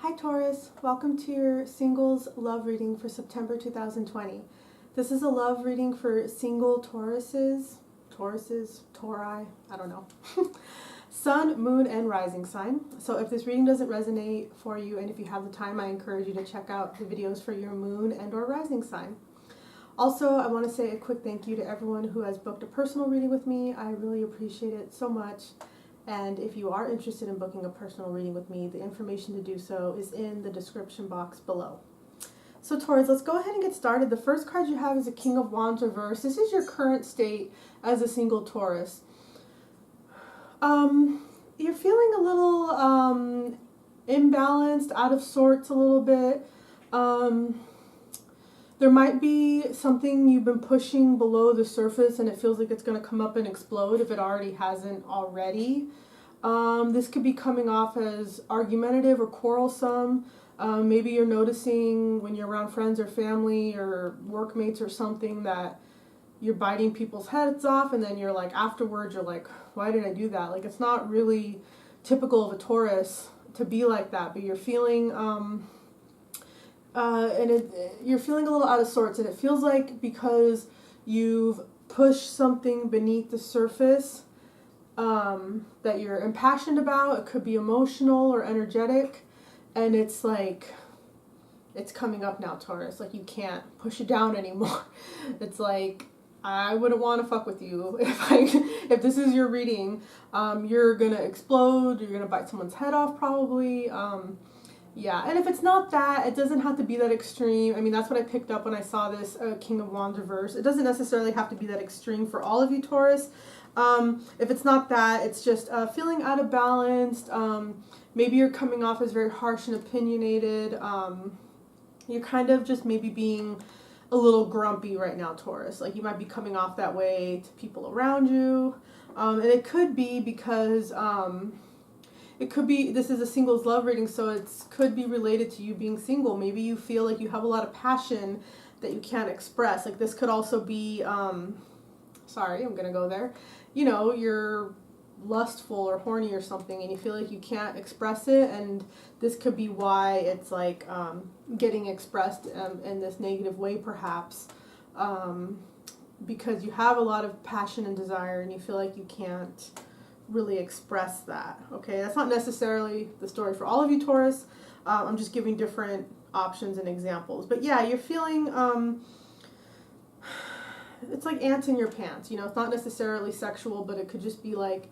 Hi Taurus, welcome to your singles love reading for September 2020. This is a love reading for single Tauruses, Tauri, I don't know. Sun, moon, and rising sign. So if this reading doesn't resonate for you and if you have the time, I encourage you to check out the videos for your moon and or rising sign. Also, I want to say a quick thank you to everyone who has booked a personal reading with me. I really appreciate it so much. And if you are interested in booking a personal reading with me, the information to do so is in the description box below. So Taurus, let's go ahead and get started. The first card you have is a King of Wands reverse. This is your current state as a single Taurus. You're feeling a little imbalanced, out of sorts a little bit. There might be something you've been pushing below the surface and it feels like it's going to come up and explode if it already hasn't already. This could be coming off as argumentative or quarrelsome. Maybe you're noticing when you're around friends or family or workmates or something that you're biting people's heads off, and then you're like, afterwards you're like, why did I do that? Like, it's not really typical of a Taurus to be like that, but you're feeling you're feeling a little out of sorts, and it feels like because you've pushed something beneath the surface that you're impassioned about. It could be emotional or energetic, and it's like it's coming up now, Taurus. Like, you can't push it down anymore. It's like, I wouldn't want to fuck with you if this is your reading. You're gonna explode. You're gonna bite someone's head off probably. Yeah, and if it's not that, it doesn't have to be that extreme. I mean, that's what I picked up when I saw this King of Wands reverse. It doesn't necessarily have to be that extreme for all of you, Taurus. If it's not that, it's just feeling out of balance. Maybe you're coming off as very harsh and opinionated. You're kind of just maybe being a little grumpy right now, Taurus. Like, you might be coming off that way to people around you. And it could be because... it could be, this is a singles love reading, so it could be related to you being single. Maybe you feel like you have a lot of passion that you can't express. Like, this could also be, sorry, I'm going to go there. You know, you're lustful or horny or something, and you feel like you can't express it, and this could be why it's like getting expressed in this negative way, perhaps, because you have a lot of passion and desire, and you feel like you can't really express that. Okay, that's not necessarily the story for all of you, Taurus. I'm just giving different options and examples. But yeah, you're feeling it's like ants in your pants. You know, it's not necessarily sexual, but it could just be like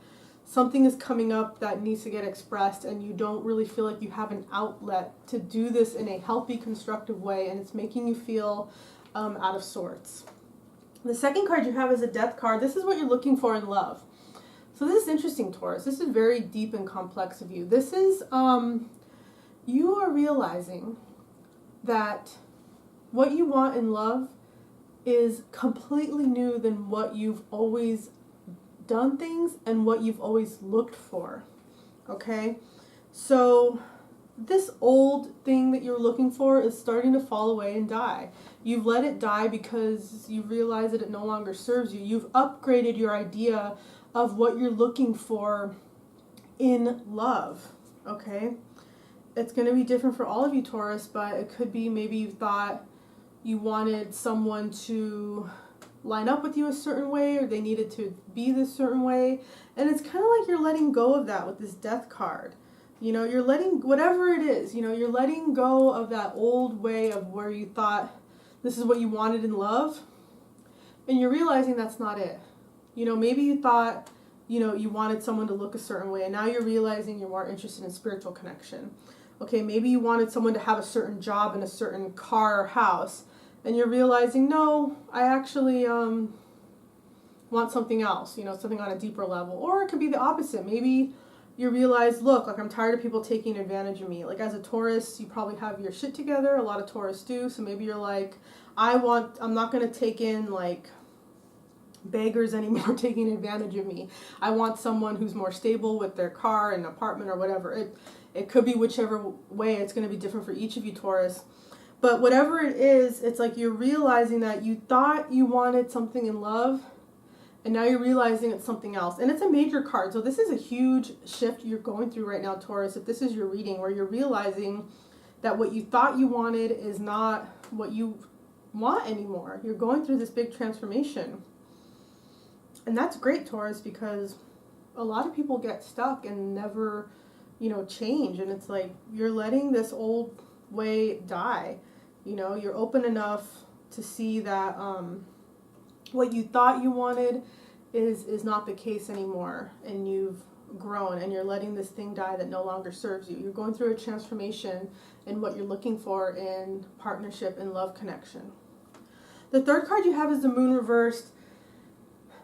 something is coming up that needs to get expressed, and you don't really feel like you have an outlet to do this in a healthy, constructive way, and it's making you feel out of sorts. The second card you have is a Death card. This is what you're looking for in love. So this is interesting, Taurus. This is very deep and complex of you. This is, you are realizing that what you want in love is completely new than what you've always done things and what you've always looked for. Okay? So this old thing that you're looking for is starting to fall away and die. You've let it die because you realize that it no longer serves you. You've upgraded your idea of what you're looking for in love, okay? It's going to be different for all of you, Taurus, but it could be maybe you thought you wanted someone to line up with you a certain way, or they needed to be this certain way, and it's kind of like you're letting go of that with this Death card. You know, you're letting, whatever it is, you know, you're letting go of that old way of where you thought this is what you wanted in love, and you're realizing that's not it. You know, maybe you thought, you know, you wanted someone to look a certain way, and now you're realizing you're more interested in spiritual connection. Okay, maybe you wanted someone to have a certain job and a certain car or house, and you're realizing, no, I actually want something else, you know, something on a deeper level. Or it could be the opposite. Maybe you realize, look, like, I'm tired of people taking advantage of me. Like, as a Taurus, you probably have your shit together. A lot of Taurus do. So maybe you're like, I'm not going to take in, like, beggars anymore taking advantage of me. I want someone who's more stable with their car and apartment or whatever. It could be whichever way. It's going to be different for each of you, Taurus. But whatever it is, it's like you're realizing that you thought you wanted something in love, And now you're realizing it's something else. And it's a major card. So this is a huge shift you're going through right now, Taurus. If this is your reading, where you're realizing that what you thought you wanted is not what you want anymore. You're going through this big transformation. And that's great, Taurus, because a lot of people get stuck and never, change. And it's like you're letting this old way die. You're open enough to see that what you thought you wanted is not the case anymore, and you've grown and you're letting this thing die that no longer serves you. You're going through a transformation in what you're looking for in partnership and love connection. The third card you have is the Moon reversed.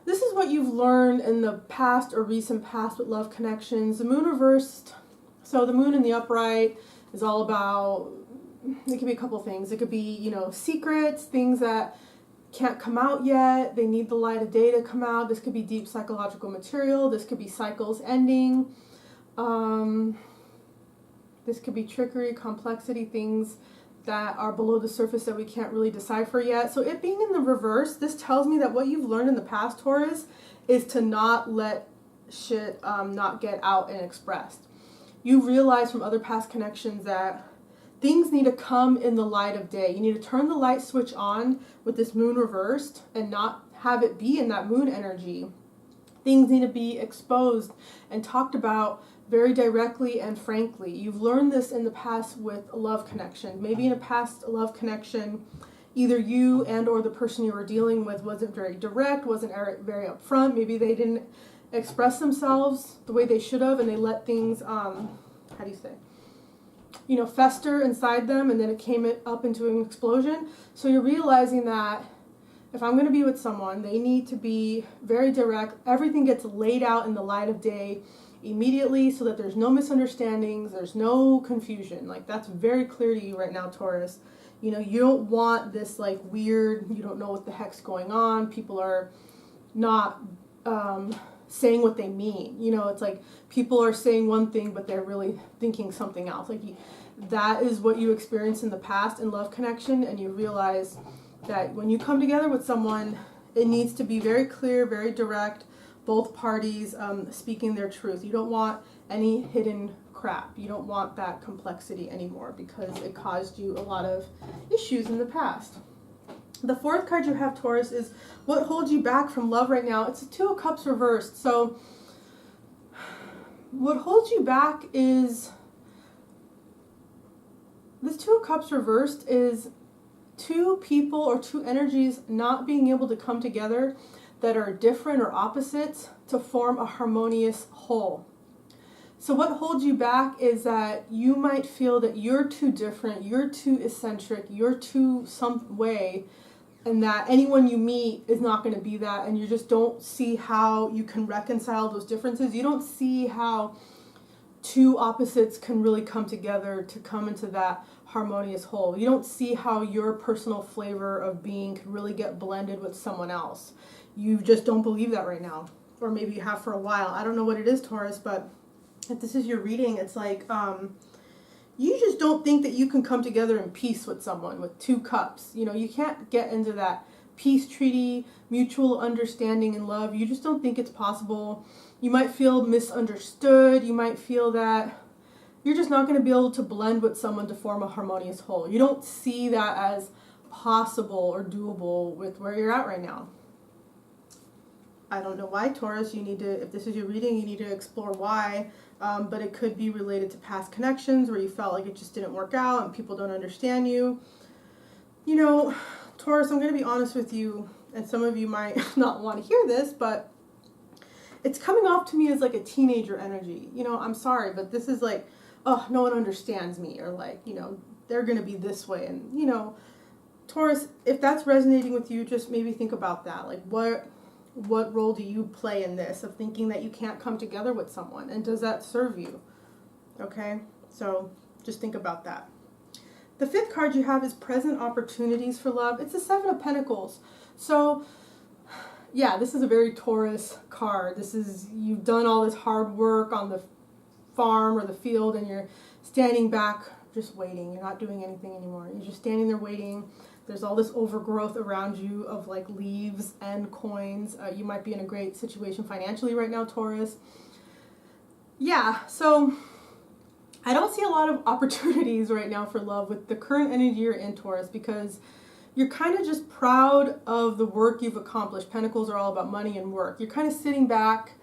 This is what you've learned in the past or recent past with love connections. The Moon reversed, so the Moon in the upright is all about, it could be a couple things. It could be, secrets, things that can't come out yet. They need the light of day to come out. This could be deep psychological material. This could be cycles ending. This could be trickery, complexity, things that are below the surface that we can't really decipher yet. So it being in the reverse, this tells me that what you've learned in the past, Taurus, is to not let shit not get out and expressed. You realize from other past connections that things need to come in the light of day. You need to turn the light switch on with this Moon reversed and not have it be in that Moon energy. Things need to be exposed and talked about very directly and frankly. You've learned this in the past with a love connection. Maybe in a past love connection, either you and or the person you were dealing with wasn't very direct, wasn't very upfront. Maybe they didn't express themselves the way they should have, and they let things, fester inside them, and then it came up into an explosion. So you're realizing that if I'm going to be with someone, they need to be very direct. Everything gets laid out in the light of day immediately so that there's no misunderstandings, there's no confusion. Like, that's very clear to you right now, Taurus. You don't want this weird, you don't know what the heck's going on. People are not saying what they mean. It's like people are saying one thing, but they're really thinking something else. That is what you experienced in the past in love connection, and you realize that when you come together with someone, it needs to be very clear, very direct, both parties speaking their truth. You don't want any hidden crap. You don't want that complexity anymore because it caused you a lot of issues in the past. The fourth card you have, Taurus, is what holds you back from love right now. It's a Two of Cups reversed. So what holds you back is, this Two of Cups reversed is two people or two energies not being able to come together that are different or opposites to form a harmonious whole. So what holds you back is that you might feel that you're too different, you're too eccentric, you're too some way, and that anyone you meet is not going to be that, and you just don't see how you can reconcile those differences. You don't see how two opposites can really come together to come into that harmonious whole. You don't see how your personal flavor of being can really get blended with someone else. You just don't believe that right now. Or maybe you have for a while. I don't know what it is, Taurus, but if this is your reading, it's like you just don't think that you can come together in peace with someone with two cups. You can't get into that peace treaty, mutual understanding and love. You just don't think it's possible. You might feel misunderstood. You might feel that you're just not going to be able to blend with someone to form a harmonious whole. You don't see that as possible or doable with where you're at right now. I don't know why, Taurus. You need to, if this is your reading, you need to explore why. But it could be related to past connections where you felt like it just didn't work out and people don't understand you. Taurus, I'm going to be honest with you, and some of you might not want to hear this, but it's coming off to me as like a teenager energy. I'm sorry, but this is like, oh, no one understands me, or they're going to be this way. And, Taurus, if that's resonating with you, just maybe think about that. Like, what role do you play in this of thinking that you can't come together with someone? And does that serve you? Okay? So just think about that. The fifth card you have is present opportunities for love. It's the Seven of Pentacles. So, yeah, this is a very Taurus card. This is, you've done all this hard work on the farm or the field, and you're standing back just waiting. You're not doing anything anymore. You're just standing there waiting There's all this overgrowth around you of like leaves and coins. You might be in a great situation financially right now, Taurus. Yeah, so I don't see a lot of opportunities right now for love with the current energy you're in, Taurus, because you're kind of just proud of the work you've accomplished. Pentacles are all about money and work. You're kind of sitting back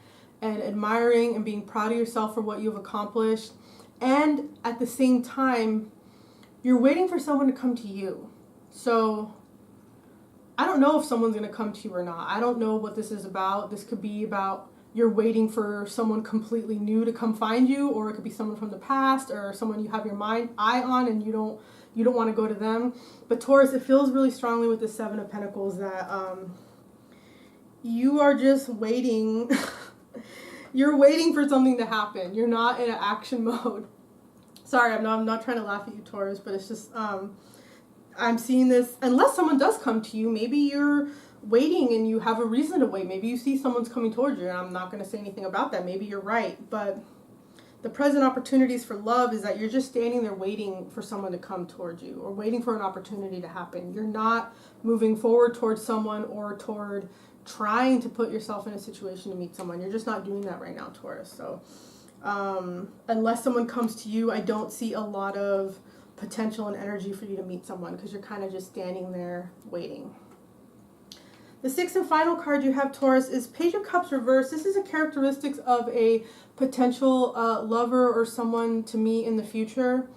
and admiring and being proud of yourself for what you've accomplished. And at the same time, you're waiting for someone to come to you. So I don't know if someone's going to come to you or not. I don't know what this is about. This could be about you're waiting for someone completely new to come find you, or it could be someone from the past or someone you have your eye on and you don't want to go to them. But Taurus, it feels really strongly with the Seven of Pentacles that you are just waiting. You're waiting for something to happen. You're not in an action mode. Sorry, I'm not trying to laugh at you, Taurus, but it's just I'm seeing this, unless someone does come to you, maybe you're waiting and you have a reason to wait. Maybe you see someone's coming towards you, and I'm not going to say anything about that. Maybe you're right, but the present opportunities for love is that you're just standing there waiting for someone to come towards you or waiting for an opportunity to happen. You're not moving forward towards someone or toward trying to put yourself in a situation to meet someone. You're just not doing that right now, Taurus. So unless someone comes to you, I don't see a lot of potential and energy for you to meet someone because you're kind of just standing there waiting. The sixth and final card you have, Taurus, is Page of Cups reversed. This is a characteristics of a potential lover or someone to meet in the future.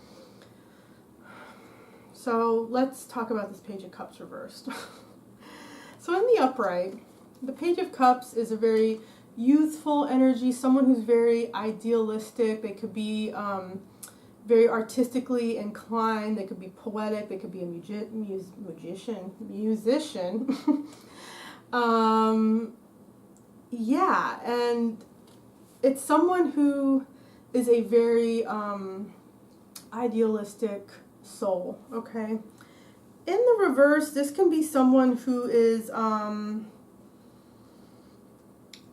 So let's talk about this Page of Cups reversed. So in the upright, the Page of Cups is a very youthful energy, someone who's very idealistic. They could be very artistically inclined. They could be poetic. They could be a musician. Yeah, and it's someone who is a very idealistic soul, okay? In the reverse, this can be someone who is,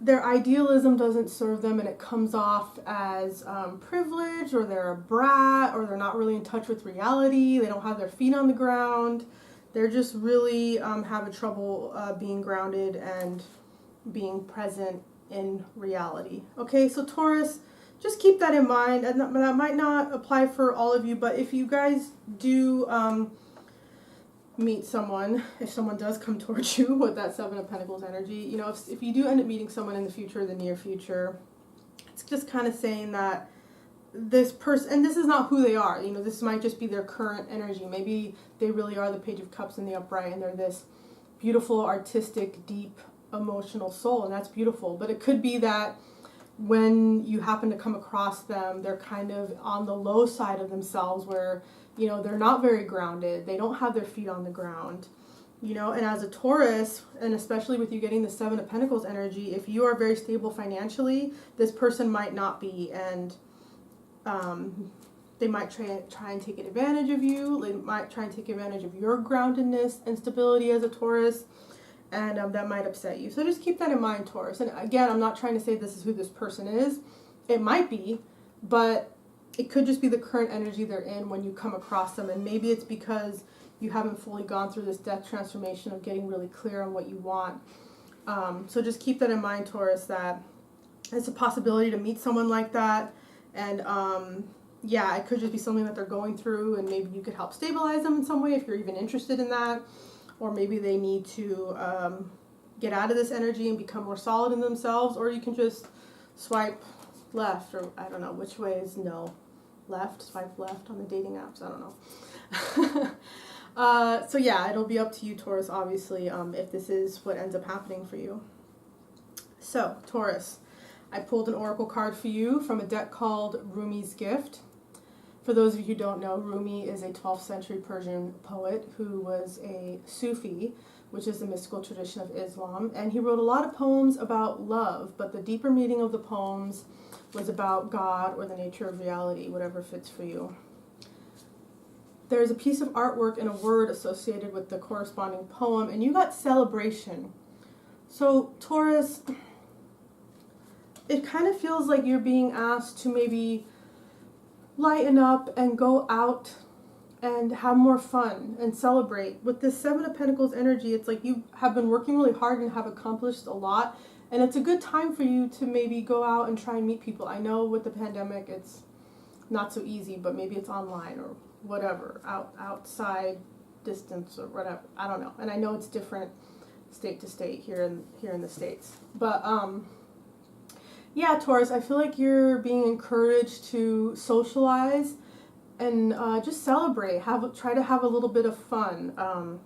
their idealism doesn't serve them and it comes off as privilege, or they're a brat, or they're not really in touch with reality. They don't have their feet on the ground. They're just really having trouble being grounded and being present in reality. Okay, so Taurus, just keep that in mind. And that might not apply for all of you, but if you guys do meet someone, if someone does come towards you with that Seven of Pentacles energy, you know, if you do end up meeting someone in the future, the near future, it's just kind of saying that this person, and this is not who they are, you know, this might just be their current energy. Maybe they really are the Page of Cups in the upright and they're this beautiful, artistic, deep, emotional soul, and that's beautiful. But it could be that when you happen to come across them, they're kind of on the low side of themselves where, you know, they're not very grounded. They don't have their feet on the ground, you know. And as a Taurus, and especially with you getting the Seven of Pentacles energy, if you are very stable financially, this person might not be, and they might try and take advantage of you. They might try and take advantage of your groundedness and stability as a Taurus, and that might upset you. So just keep that in mind, Taurus. And again, I'm not trying to say this is who this person is. It might be, but it could just be the current energy they're in when you come across them. And maybe it's because you haven't fully gone through this death transformation of getting really clear on what you want. So just keep that in mind, Taurus, that it's a possibility to meet someone like that. And yeah, it could just be something that they're going through, and maybe you could help stabilize them in some way if you're even interested in that. Or maybe they need to get out of this energy and become more solid in themselves, or you can just swipe left, or I don't know, which way is no? Left? Swipe left on the dating apps? I don't know. So yeah, it'll be up to you, Taurus, obviously, if this is what ends up happening for you. So, Taurus, I pulled an oracle card for you from a deck called Rumi's Gift. For those of you who don't know, Rumi is a 12th century Persian poet who was a Sufi, which is the mystical tradition of Islam, and he wrote a lot of poems about love, but the deeper meaning of the poems was about God or the nature of reality, whatever fits for you. There's a piece of artwork and a word associated with the corresponding poem, and you got celebration. So, Taurus, it kind of feels like you're being asked to maybe lighten up and go out and have more fun and celebrate. With this Seven of Pentacles energy, it's like you have been working really hard and have accomplished a lot, and it's a good time for you to maybe go out and try and meet people. I know with the pandemic it's not so easy, but maybe it's online or whatever, outside distance or whatever. I don't know. And I know it's different state to state here in the States. But yeah, Taurus, I feel like you're being encouraged to socialize and just celebrate. Try to have a little bit of fun.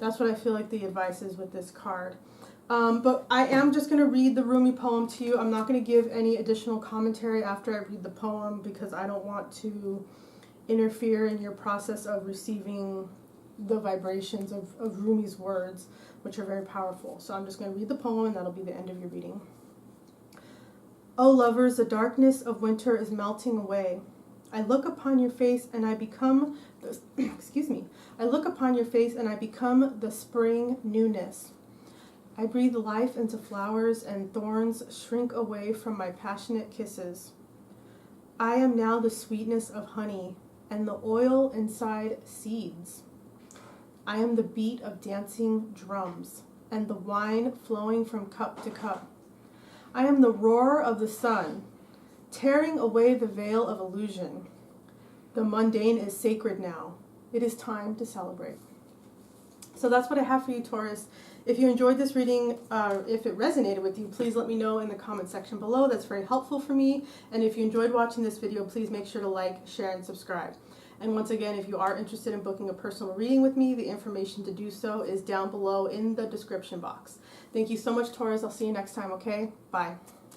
That's what I feel like the advice is with this card. But I am just going to read the Rumi poem to you. I'm not going to give any additional commentary after I read the poem because I don't want to interfere in your process of receiving the vibrations of Rumi's words, which are very powerful. So I'm just going to read the poem and that'll be the end of your reading. Oh lovers, the darkness of winter is melting away. I look upon your face and I become the, excuse me. I look upon your face and I become the spring newness. I breathe life into flowers and thorns shrink away from my passionate kisses. I am now the sweetness of honey and the oil inside seeds. I am the beat of dancing drums and the wine flowing from cup to cup. I am the roar of the sun, tearing away the veil of illusion. The mundane is sacred now. It is time to celebrate. So that's what I have for you, Taurus. If you enjoyed this reading, if it resonated with you, please let me know in the comment section below. That's very helpful for me. And if you enjoyed watching this video, please make sure to like, share, and subscribe. And once again, if you are interested in booking a personal reading with me, the information to do so is down below in the description box. Thank you so much, Taurus. I'll see you next time, okay? Bye.